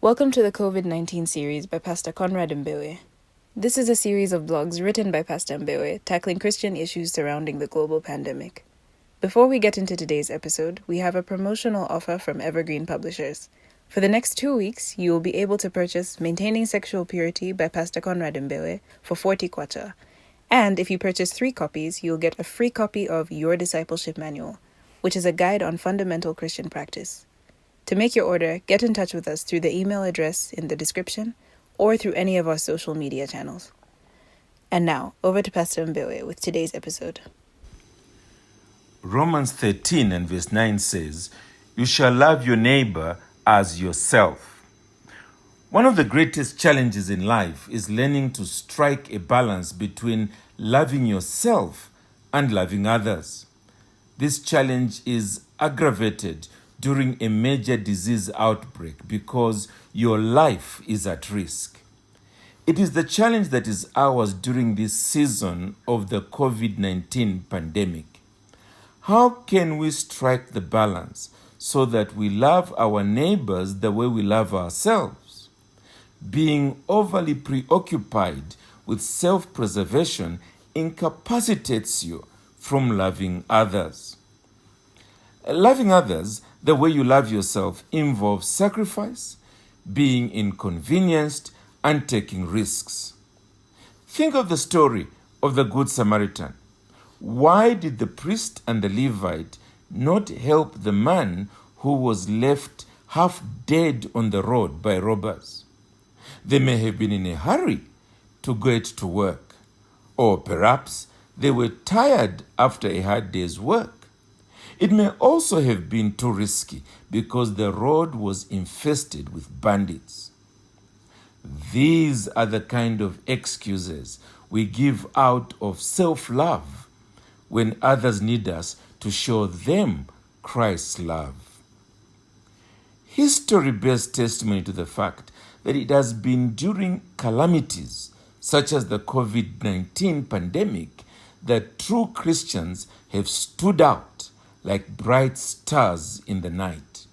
Welcome to the COVID-19 series by Pastor Conrad Mbewe. This is a series of blogs written by Pastor Mbewe tackling Christian issues surrounding the global pandemic. Before we get into today's episode, we have a promotional offer from Evergreen Publishers. For the next 2 weeks, you will be able to purchase Maintaining Sexual Purity by Pastor Conrad Mbewe for 40 kwacha. And if you purchase 3 copies, you'll get a free copy of Your Discipleship Manual, which is a guide on fundamental Christian practice. To make your order, get in touch with us through the email address in the description or through any of our social media channels. And now, over to Pastor Mbewe with today's episode. Romans 13 and verse 9 says, "You shall love your neighbor as yourself." One of the greatest challenges in life is learning to strike a balance between loving yourself and loving others. This challenge is aggravated during a major disease outbreak because your life is at risk. It is the challenge that is ours during this season of the COVID-19 pandemic. How can we strike the balance so that we love our neighbors the way we love ourselves? Being overly preoccupied with self-preservation incapacitates you from loving others. Loving others the way you love yourself involves sacrifice, being inconvenienced, and taking risks. Think of the story of the Good Samaritan. Why did the priest and the Levite not help the man who was left half dead on the road by robbers? They may have been in a hurry to get to work, or perhaps they were tired after a hard day's work. It may also have been too risky because the road was infested with bandits. These are the kind of excuses we give out of self-love when others need us to show them Christ's love. History bears testimony to the fact that it has been during calamities such as the COVID-19 pandemic that true Christians have stood out like bright stars in the night.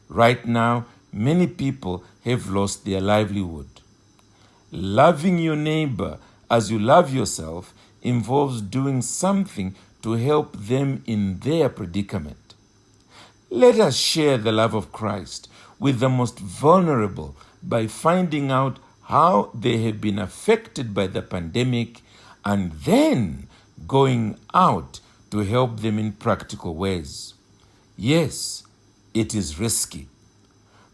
Right now, many people have lost their livelihood. Loving your neighbor as you love yourself involves doing something to help them in their predicament. Let us share the love of Christ with the most vulnerable by finding out how they have been affected by the pandemic and then going out to help them in practical ways. Yes, it is risky,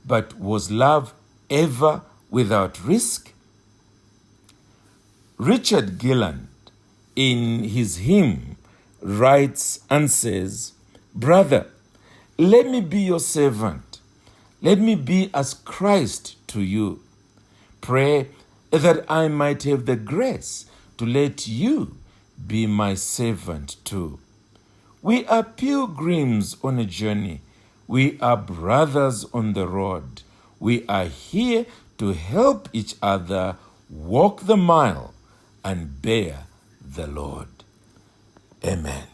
but was love ever without risk? Richard Gilland, in his hymn, writes and says, "Brother, let me be your servant. Let me be as Christ to you. Pray that I might have the grace to let you be my servant too. We are pilgrims on a journey. We are brothers on the road. We are here to help each other walk the mile and bear the Lord." Amen.